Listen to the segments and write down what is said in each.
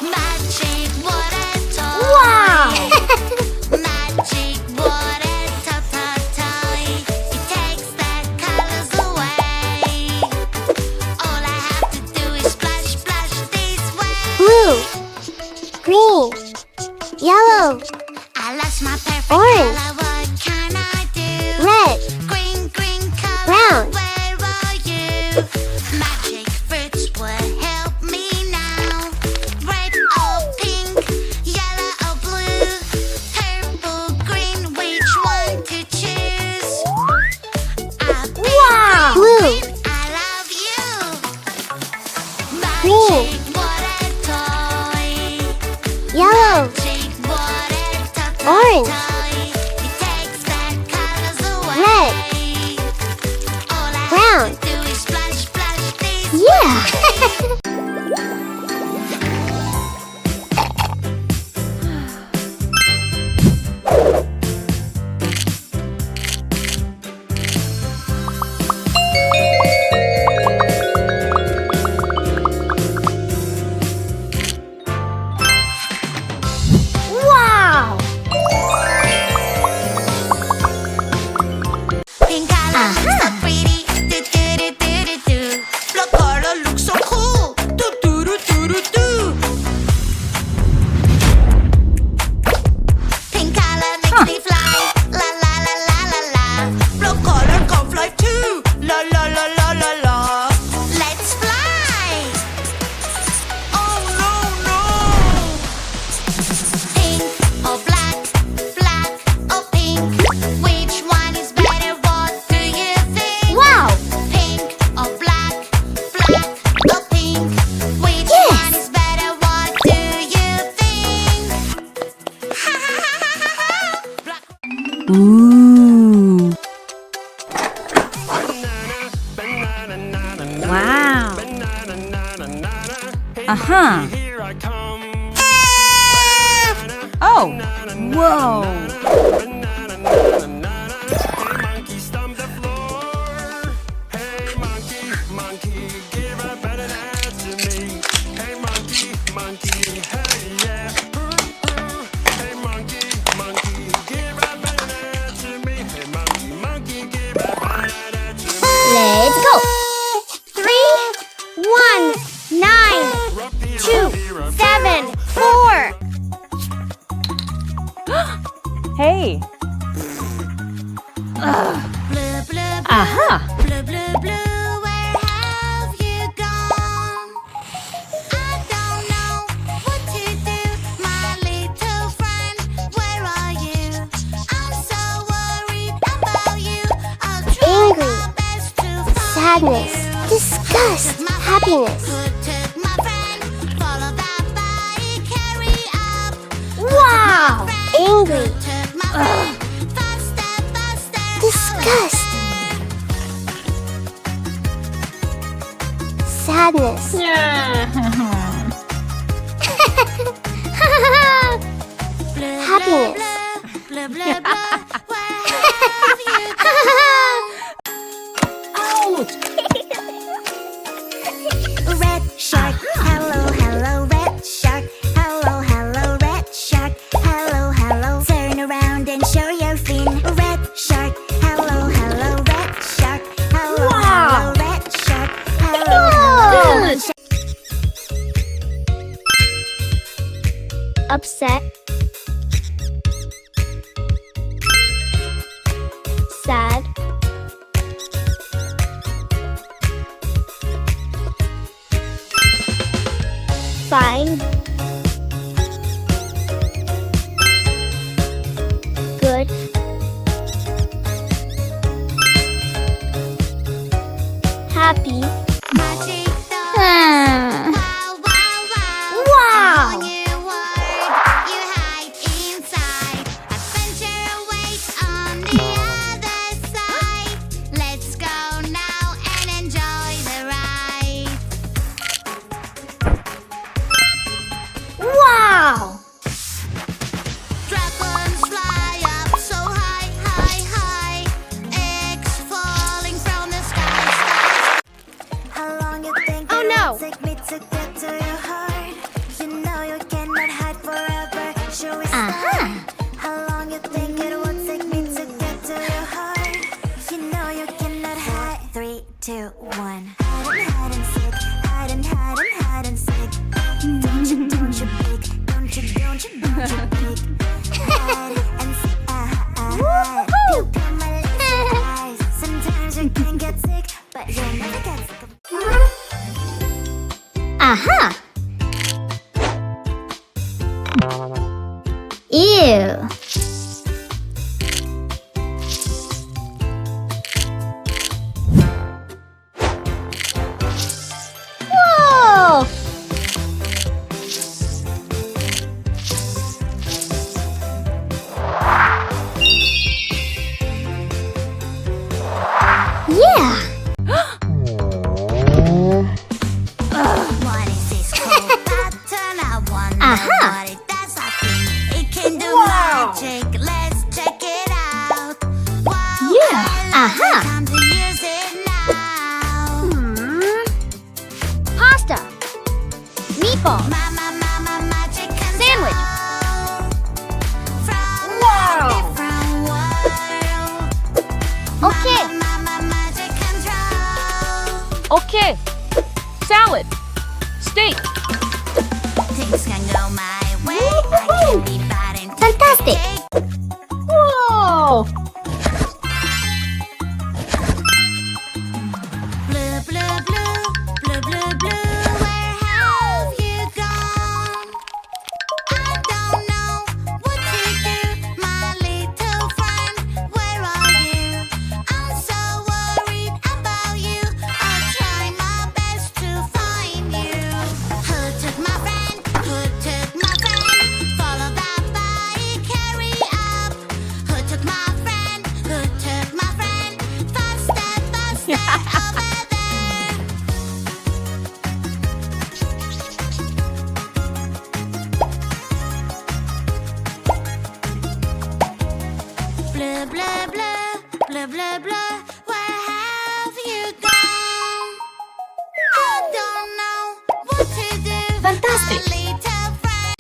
Magic water toy. Wow! Magic water toy. It takes the colors away. All I have to do is splash, splash this way. Blue, green, yellow, I lost my perfect Orange. color. What can I do? red, Green, green color. Brown. Where are you? Magic fruits will help me now. Red or pink, yellow or blue, purple, green. Which one to choose? Wow! Blue, I love you. Green. Magic water toy. yellow, Magic water toy. Orange. It takes the colors away. Red. All I Brown. have to do is splash, splash this. yeah! Wow! Pink color looks so pretty. Do do do do do do. Blue color looks so cool. Do do do do do do. Pink color makes me fly. La la la la la la. Blue color can fly too. La la la la la la. Let's fly. Oh no no. Pink or black, black or pink. Which one is better? What do you think? Wow! Pink or black, black or pink. Which Yes. one is better? What do you think? Ha ha ha ha ha! Black. Ooh. Wow. Uh-huh. Oh. Whoa. Let's go! 3, 1, 9, 2, 7, 4. Hey. Blue, blue, blue. Aha. Blue, blue, blue, where have you gone? I don't know what to do, my little friend. Where are you? I'm so worried about you. I'll try Angry. my best to find Sadness, you. disgust, My happiness. Who took my friend? Follow that bike, hurry up. Wow! Angry, Who took my friend? Faster, faster. disgust, sadness. Blue, Happiness. Blue, blue, blue, blue. Where have you gone? Red shark, hello, hello, red shark. Hello, hello, red shark. Hello, hello. Turn around and show your fin. Red shark, hello, hello, red shark. Hello, Wow. hello, red shark. Hello, hello. Good. Upset, sad, fine, good, happy. Magic doll. Ah. Wow, wow, wow. Wow. A new world you hide inside. Adventure awaits on the other side. Let's go now and enjoy the ride. your heart. You know you cannot hide forever. Should we start? How long you think it will take me to get to your heart? You know you cannot hide. 3, 2, 1. Hide and seek. Hide and hide and hide and seek. Don't you peek. Don't you peek. Hide and seek. Pupil my little eyes. Sometimes you can get sick, but you'll never get sick of. Ew. Whoa! Yeah. What is this cool pattern? I wonder what it does. I think it can do magic. Let's check it out. Wow, Yeah. I love it. Time to use it now. Pasta. Meatball. Mama, magic control. Sandwich. From a different world. Okay. Mama, magic control. Okay. Salad. Steak. Things can go my way. I can be bad and Fantastic. Whoa! Blue, blue, blue, blue, blue, blue. Where have you gone? I don't know what to do, my little friend. Where are you? I'm so worried about you. I'll try my best to find you. Who took my friend? Who took my friend? Follow that bike, carry up. Who took my friend? Who took my friend? Faster, faster, over there. Blue, blue, blue, blue, blue, blue. Where have you gone? I don't know what to do. Fantastic. My little friend.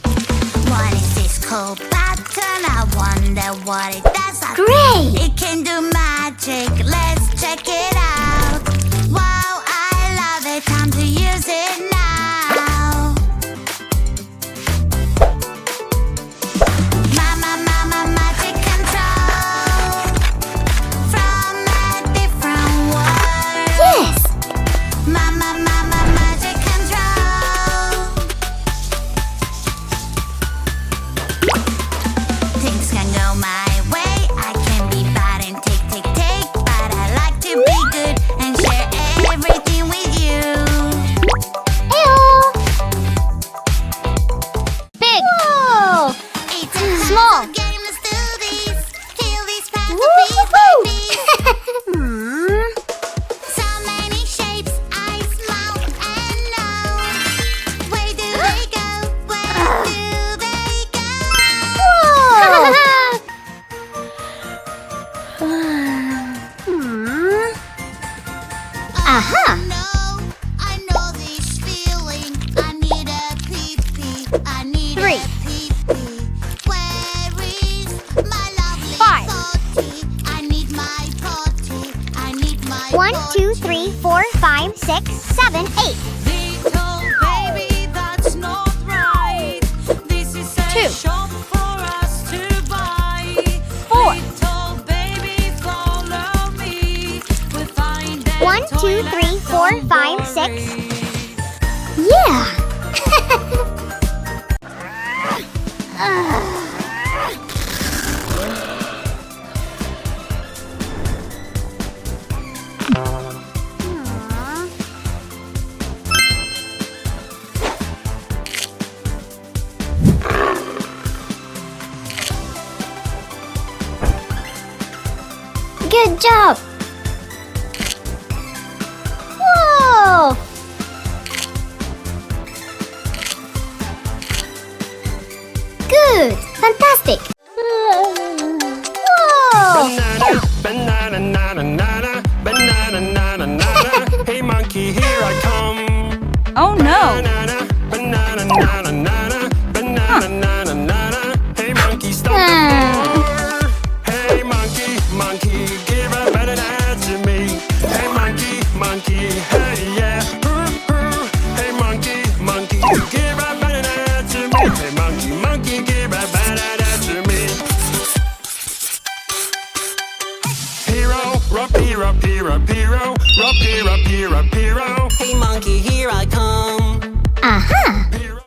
What is this cool pattern? I wonder what it does. I Great. think it can do magic. Let's check it out. Wow, I love it. Time to use it now. Mama, magic control. From a different world. Yes. Mama, magic control. Things can go my way. I can be bad and take, but I like to be good and share everything with you. Ew. Big. Whoa. It's a Small. puzzle game. Let's do this. Kill these puzzle piece by Woohoo. piece. So many shapes, eyes, mouth, and nose. Where do they go? Where do they go? Aha. No, I know this feeling. I need a pee-pee. I need 3. a pee-pee. Where is my lovely 5. potty? I need my potty. I need my 1, 2, potty. 3, 4, 5, 6, 7, 8. Little baby, that's not right. This is a 2. shop for us to buy. 4. Little baby, follow me. We'll find a 1, 2, 3, toilet, 4, don't 5, 6. worry. Yeah. Good job. Whoa. Good. Fantastic. Whoa. Banana, banana, nana, banana, nana, nana. Hey monkey, here I come. Oh no. Banana, banana. monkey, give a banana to me. Hey monkey, monkey, hey yeah. Hey monkey, monkey, give a banana to me. Hey monkey, monkey, give a banana to me. Hero, rock, hero, hero, hero, rock, hero, hero, hero. Hey monkey, here I